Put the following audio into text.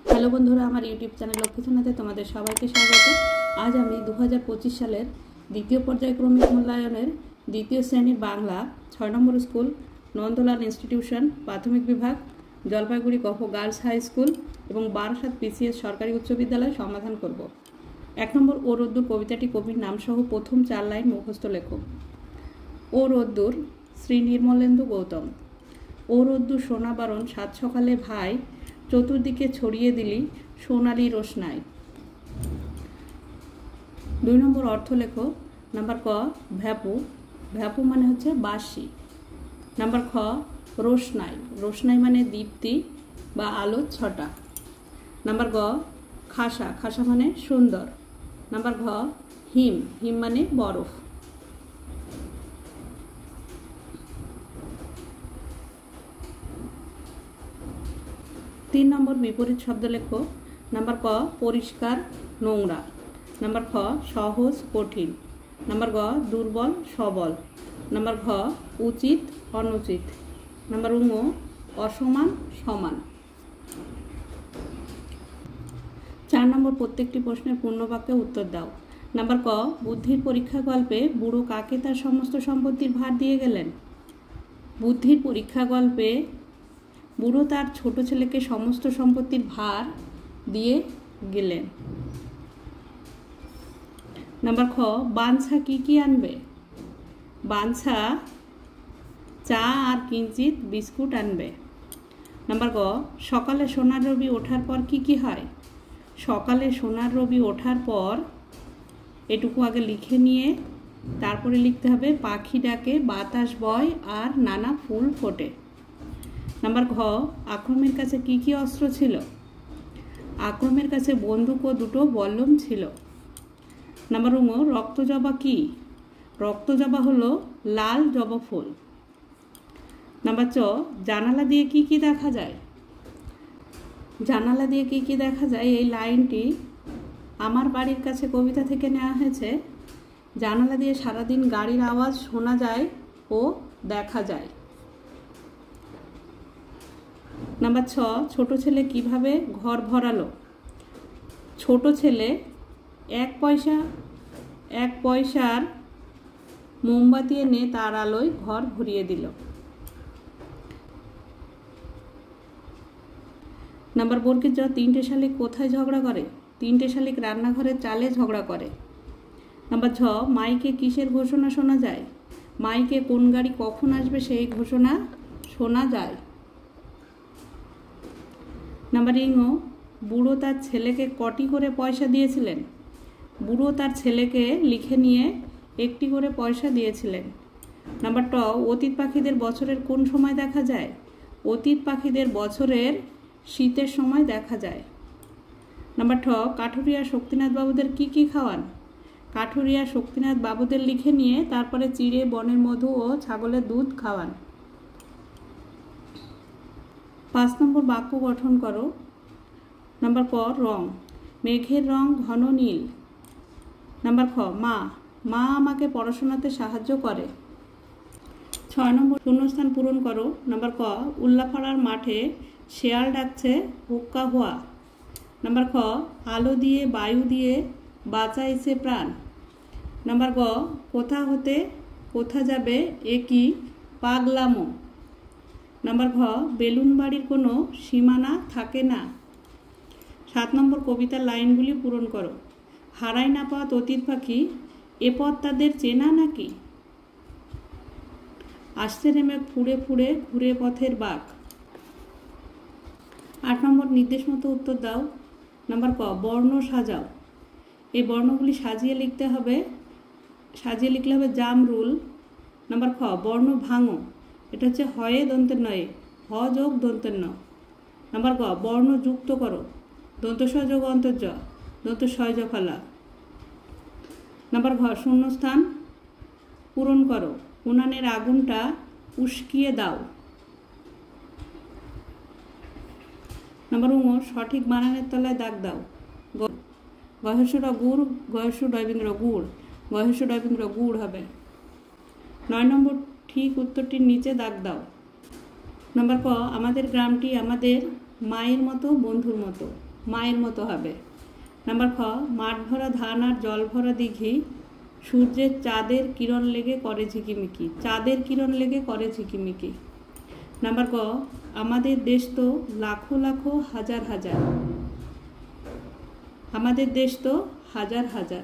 Hello বন্ধুরা, আমার YouTube channel লক্ষ্মীছানাতে তোমাদের সবাইকে স্বাগত। আজ আমি 2025 সালের দ্বিতীয় পর্যায়ক্রমিক মূল্যায়নের দ্বিতীয় শ্রেণীর বাংলা 6 নম্বর স্কুল নন্দলাল ইনস্টিটিউশন প্রাথমিক বিভাগ, জলপাইগুড়ি কফ গার্লস হাই স্কুল এবং বারাসাত পিসিএস সরকারি উচ্চ বিদ্যালয় সমাধান করব। 1 নম্বর ও রোদ্দুর কবিতাটি কবির নামসহ প্রথম 4 লাইন মুখস্থ লেখো। ও রোদ্দুর শ্রী নির্মলেন্দু গৌতম। ও রোদ্দুর সোনাবরণ সাত সকালে ভাই, চতুর্দিকে ছড়িয়ে দিলি সোনালি রোশনাই। 2 নম্বর অর্থ লেখো। নাম্বার ক ভ্যাপু, ভ্যাপু মানে হচ্ছে বাঁশি। নাম্বার খ রোশনাই, রোশনাই মানে দীপ্তি বা আলোর ছটা। নাম্বার গ খাসা, খাসা মানে সুন্দর। নাম্বার ঘ হিম, হিম মানে বরফ। তিন নম্বর বিপরীত শব্দ লেখো। নাম্বার ক পরিষ্কার নোংরা। নাম্বার খ সহজ কঠিন। নাম্বার গ দুর্বল সবল। নাম্বার ঘ উচিত অনুচিত। নাম্বার ঙ অসমান সমান। 4 নম্বর প্রত্যেকটি প্রশ্নের পূর্ণবাক্যে উত্তর দাও। নাম্বার ক বুদ্ধির পরীক্ষা গল্পে বুড়ো কাকে তার সমস্ত সম্পত্তির ভার দিয়ে গেলেন? বুদ্ধির পরীক্ষা গল্পে বুড়ো তার ছোট ছেলেকে সমস্ত সম্পত্তির ভার দিয়ে গেলেন। নাম্বার খ বাঞ্ছা কি কি আনবে? বাঞ্ছা চা আর কিঞ্চিত বিস্কুট আনবে। নাম্বার গ সকালে সোনার রবি ওঠার পর কি কি হয়? সকালে সোনার রবি ওঠার পর এটুকু আগে লিখে নিয়ে তারপরে লিখতে হবে পাখি ডাকে, বাতাস বয় আর নানা ফুল ফোটে। নাম্বার ঘ আক্রমের কাছে কি কি অস্ত্র ছিল? আক্রমের কাছে বন্দুক ও দুটো বল্লম ছিল। নাম্বার ঙ রক্তজবা কি? রক্তজবা হলো লাল জবা ফুল। নাম্বার চ জানালা দিয়ে কি কি দেখা যায়? জানালা দিয়ে কি কি দেখা যায় এই লাইনটি আমার বাড়ির কাছে কবিতা থেকে নেওয়া হয়েছে। জানালা দিয়ে সারাদিন গাড়ির আওয়াজ শোনা যায় ও দেখা যায়। নাম্বার ছ ছোট ছেলে কিভাবে ঘর ভরালো? ছোট ছেলে 1 পয়সার মোমবাতি এনে তার আলোয় ঘর ভরিয়ে দিল। নাম্বার বর্গের জ 3টে শালিক কোথায় ঝগড়া করে? 3টে শালিক রান্নাঘরের চালে ঝগড়া করে। নাম্বার ঝ মাইকে কিসের ঘোষণা শোনা যায়? মাইকে কোন গাড়ি কখন আসবে সেই ঘোষণা শোনা যায়। নাম্বার ঙ বুড়ো তার ছেলেকে কটি করে পয়সা দিয়েছিলেন? বুড়ো তার ছেলেকে লিখে নিয়ে 1টি করে পয়সা দিয়েছিলেন। নাম্বার ট অতীত পাখিদের বছরের কোন সময় দেখা যায়? অতীত পাখিদের বছরের শীতের সময় দেখা যায়। নাম্বার ঠ কাঠুরিয়া শক্তিনাথ বাবুদের কি কি খাওয়ান? কাঠুরিয়া শক্তিনাথ বাবুদের লিখে নিয়ে তারপরে চিড়ে, বনের মধু ও ছাগলের দুধ খাওয়ান। 5 নম্বর বাক্য গঠন করো। নাম্বার ক রং, মেঘের রং ঘন নীল। নাম্বার খ মা, মা আমাকে পড়াশোনাতে সাহায্য করে। 6 নম্বর শূন্যস্থান পূরণ করো। নাম্বার ক উল্লাপাড়ার মাঠে শেয়াল ডাকছে হুক্কা হুয়া। নাম্বার খ আলো দিয়ে বায়ু দিয়ে বাঁচাইছে প্রাণ। নাম্বার গ কোথা হতে কোথা যাবে এ কি পাগলামো। নাম্বার ঘ বেলুন বাড়ির কোনো সীমানা থাকে না। 7 নম্বর কবিতার লাইনগুলি পূরণ করো। হারাই না পথ অতীত পাখি, এ পথ তাদের চেনা নাকি? আসতে নেমে ফুড়ে ফুড়ে ঘুরে পথের বাঘ। 8 নম্বর নির্দেশ মতো উত্তর দাও। নাম্বার ক বর্ণ সাজাও। এই বর্ণগুলি সাজিয়ে লিখতে হবে, সাজিয়ে লিখলে হবে জামরুল। নাম্বার খ বর্ণ ভাঙো, এটা হচ্ছে হয়ে দন্তের নয়ে, হ যোগ দন্তের ন। নাম্বার গ বর্ণ যুক্ত করো, দন্তস যোগ অন্তর্য, দন্ত শয় জফালা। নাম্বার ঘ শূন্যস্থান পূরণ করো। উনানের আগুনটা উস্কিয়ে দাও। নাম্বার ঙ সঠিক বানানের তলায় দাগ দাও। গহেশ্বর গুড়, গহেশ্বর ডয়বিন্দ্র গুড়, গহেশ্বর ডয়বিন্দ্র গুড় হবে। 9 নম্বর ঠিক উত্তরটির নিচে দাগ দাও। নাম্বার ক আমাদের গ্রামটি আমাদের মায়ের মতো বন্ধুর মতো। মায়ের মতো হবে। নাম্বার খ, মাঠ ভরা ধান আর জল ভরা দিঘি, সূর্যের চাঁদের কিরণ লেগে করে ঝিকিমিকি। চাঁদের কিরণ লেগে করে ঝিকিমিকি। নাম্বার ক, আমাদের দেশ তো লাখো লাখো হাজার হাজার। আমাদের দেশ তো হাজার হাজার।